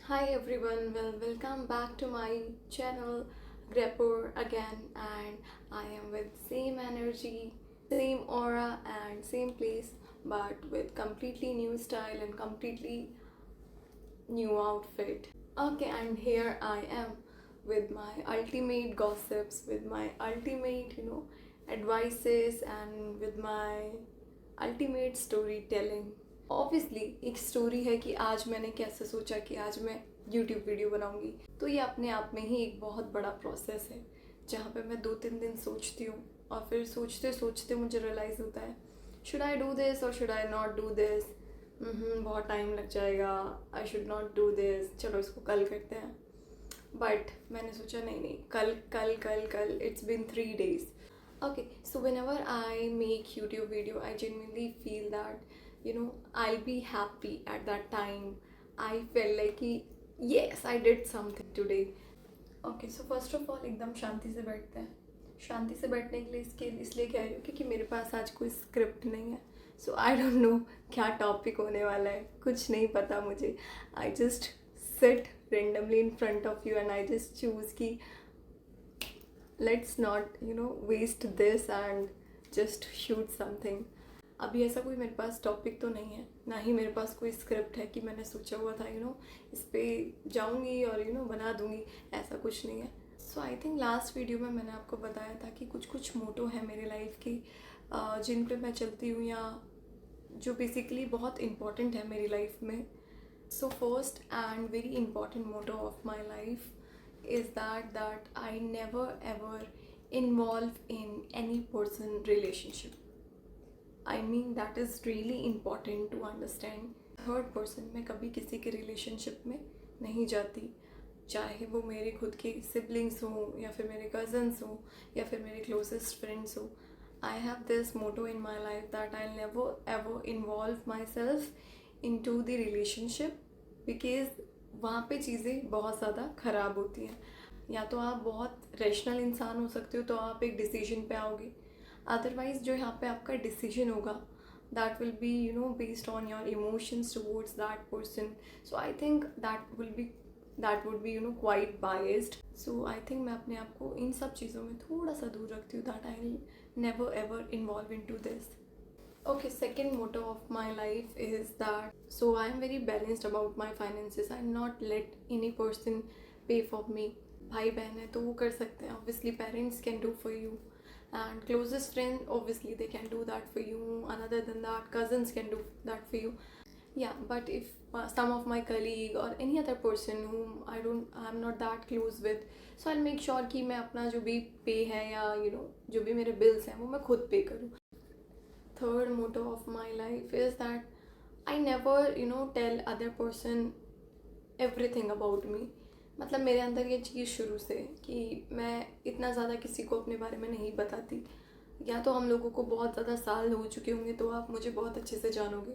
Hi everyone, welcome back to my channel Grepur again, and I am with same energy, same aura and same place, but with completely new style and completely new outfit. Okay, and here I am with my ultimate gossips, with my ultimate, advices, and with my ultimate story telling. Obviously एक story है कि आज मैंने कैसे सोचा कि आज मैं यूट्यूब वीडियो बनाऊंगी. तो ये अपने आप में ही एक बहुत बड़ा प्रोसेस है जहाँ पे मैं 2-3 दिन सोचती हूँ और फिर सोचते सोचते मुझे रियलाइज़ होता है शुड आई डू दिस और should I not do this. बहुत टाइम लग जाएगा, I should not do this, चलो इसको कल करते हैं. बट मैंने सोचा नहीं नहीं, कल कल कल कल, it's been 3 days. Okay, so whenever I make YouTube video, I genuinely feel that I'll be happy at that time. I felt like yes, I did something today. Okay, so first of all एकदम शांति से बैठते हैं. शांति से बैठने के लिए इसलिए कह रही हूँ क्योंकि मेरे पास आज कोई स्क्रिप्ट नहीं है. सो आई डोंट नो क्या टॉपिक होने वाला है, कुछ नहीं पता मुझे. I just sit randomly in front of you and I just choose कि let's not waste this and just shoot something. अभी ऐसा कोई मेरे पास टॉपिक तो नहीं है, ना ही मेरे पास कोई स्क्रिप्ट है कि मैंने सोचा हुआ था इस पे जाऊंगी और बना दूंगी. ऐसा कुछ नहीं है. सो आई थिंक लास्ट वीडियो में मैंने आपको बताया था कि कुछ कुछ मोटो है मेरे लाइफ की जिन पे मैं चलती हूँ या जो बेसिकली बहुत इम्पॉर्टेंट है मेरी लाइफ में. So first and very important motto of my life is that I never ever involve in any person relationship. I mean that is really important to understand. Third person मैं कभी किसी के relationship में नहीं जाती, चाहे वो मेरे खुद के siblings हो या फिर मेरे cousins हो या फिर मेरे closest friends हो. I have this motto in my life that I'll never ever involve myself into the relationship because वहाँ पे चीज़ें बहुत ज़्यादा ख़राब होती हैं. या तो आप बहुत रैशनल इंसान हो सकते हो तो आप एक डिसीजन पे आओगे, अदरवाइज जो यहाँ पे आपका डिसीजन होगा that will be based on your emotions towards that person. So I think that would be quite biased. So I think मैं अपने आप को इन सब चीज़ों में थोड़ा सा दूर रखती हूँ that I never ever involve into this. Okay, second motto of my life is that so I am very balanced about my finances. I not let any person pay for me. भाई बहन है तो वो कर सकते हैं, obviously parents can do for you, and closest friend obviously they can do that for you, and other than that cousins can do that for you. Yeah, but if some of my colleague or any other person whom I'm not that close with, so I'll make sure कि मैं अपना जो भी पे है या जो भी मेरे bills हैं वो मैं खुद पे करूँ. Third motto of my life is that I never tell other person everything about me. मतलब मेरे अंदर ये चीज़ शुरू से कि मैं इतना ज़्यादा किसी को अपने बारे में नहीं बताती. या तो हम लोगों को बहुत ज़्यादा साल हो चुके होंगे तो आप मुझे बहुत अच्छे से जानोगे,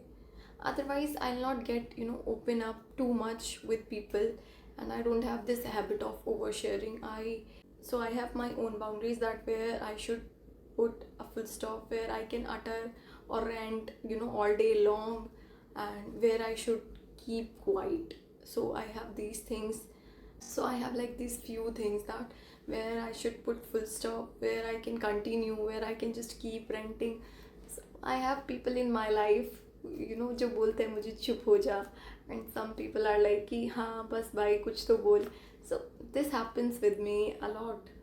otherwise I will not get open up too much with people and I don't have this habit of oversharing. I have my own boundaries that where I should put a full stop, where I can utter or rant all day long, and where I should keep quiet. So I have these things. So I have like these few things that where I should put full stop, where I can continue, where I can just keep ranting. So I have people in my life जो बोलते हैं मुझे चुप हो जा, and some people are like कि हाँ बस भाई कुछ तो बोल. So this happens with me a lot.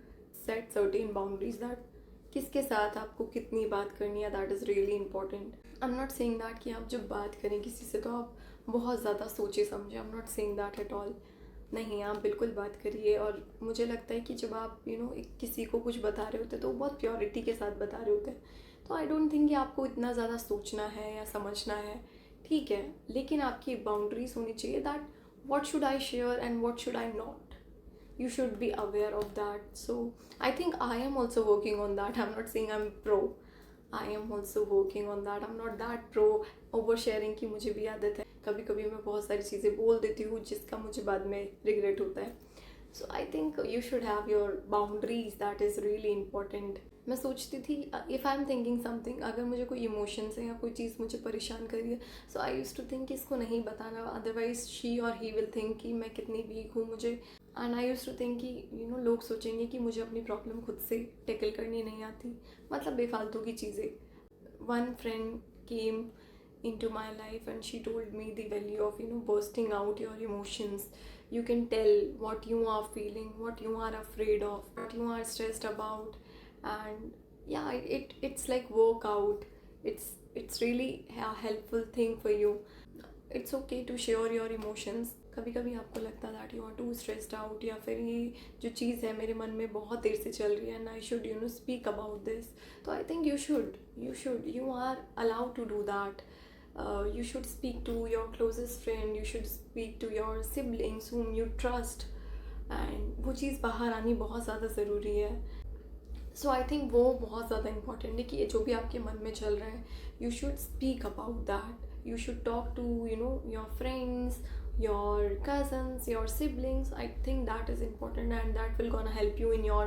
Set certain boundaries that किसके साथ आपको कितनी बात करनी है, that is really important. I am not saying that कि आप जब बात करें किसी से तो आप बहुत ज़्यादा सोचे समझे. I am not saying that at all. नहीं, आप बिल्कुल बात करिए. और मुझे लगता है कि जब आप किसी को कुछ बता रहे होते हैं तो बहुत प्योरिटी के साथ बता रहे होते हैं. तो आई डोंट थिंक कि आपको इतना ज़्यादा सोचना है या समझना है, ठीक है, लेकिन आपकी बाउंड्रीज होनी चाहिए that what should I share and what should I not. You should be aware of that. So I think I am also working on that. I'm not saying I'm pro. I am also working on that. I'm not that pro oversharing की मुझे भी आदत है. कभी कभी मैं बहुत सारी चीज़ें बोल देती हूँ जिसका मुझे बाद में रिग्रेट होता है. So I think you should have your boundaries. That is really important. मैं सोचती थी if I am thinking something, अगर मुझे कोई इमोशंस है या कोई चीज़ मुझे परेशान कर रही है, सो आई यूज़ टू थिंक कि इसको नहीं बताना, अदरवाइज शी और ही विल थिंक कि मैं कितनी वीक हूँ मुझे। And I use to think कि लोग सोचेंगे कि मुझे अपनी प्रॉब्लम खुद से टैकल करनी नहीं आती, मतलब बेफालतू की चीज़ें। One friend came into my life and she told me the value of bursting out your emotions. You can tell what you are feeling, what you are afraid of, what you are stressed about. And yeah, it's like workout. It's really a helpful thing for you. It's okay to share your emotions. कभी कभी आपको लगता है that you are too stressed out, या फिर ये जो चीज़ है मेरे मन में बहुत देर से चल रही है and I should speak about this, तो I think you are allowed to do that. You should speak to your closest friend, you should speak to your siblings whom you trust, and वो चीज़ बाहर आनी बहुत ज़्यादा ज़रूरी है. सो I think वो बहुत ज़्यादा इंपॉर्टेंट है कि ये जो भी आपके मन में चल रहा है, you should speak about that. You should talk to your friends, your cousins, your siblings. I think that is important and that will gonna help you in your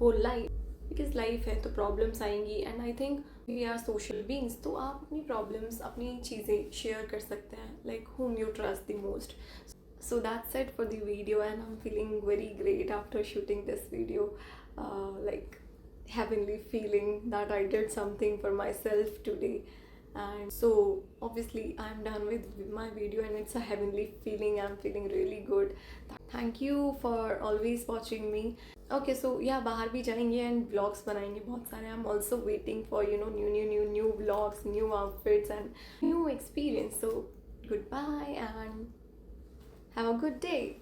whole life, because life है तो problems आएंगी and I think we are social beings, तो आप अपनी problems, अपनी चीज़ें share कर सकते हैं, like whom you trust the most. So that's it for the video and I'm feeling very great after shooting this video. Like heavenly feeling that I did something for myself today. And so obviously I'm done with my video and it's a heavenly feeling. I'm feeling really good. Thank you for always watching me. Okay, so yeah, बाहर भी जाएंगे and vlogs बनाएंगे बहुत सारे. I'm also waiting for new vlogs, new outfits and new experience. So goodbye and have a good day.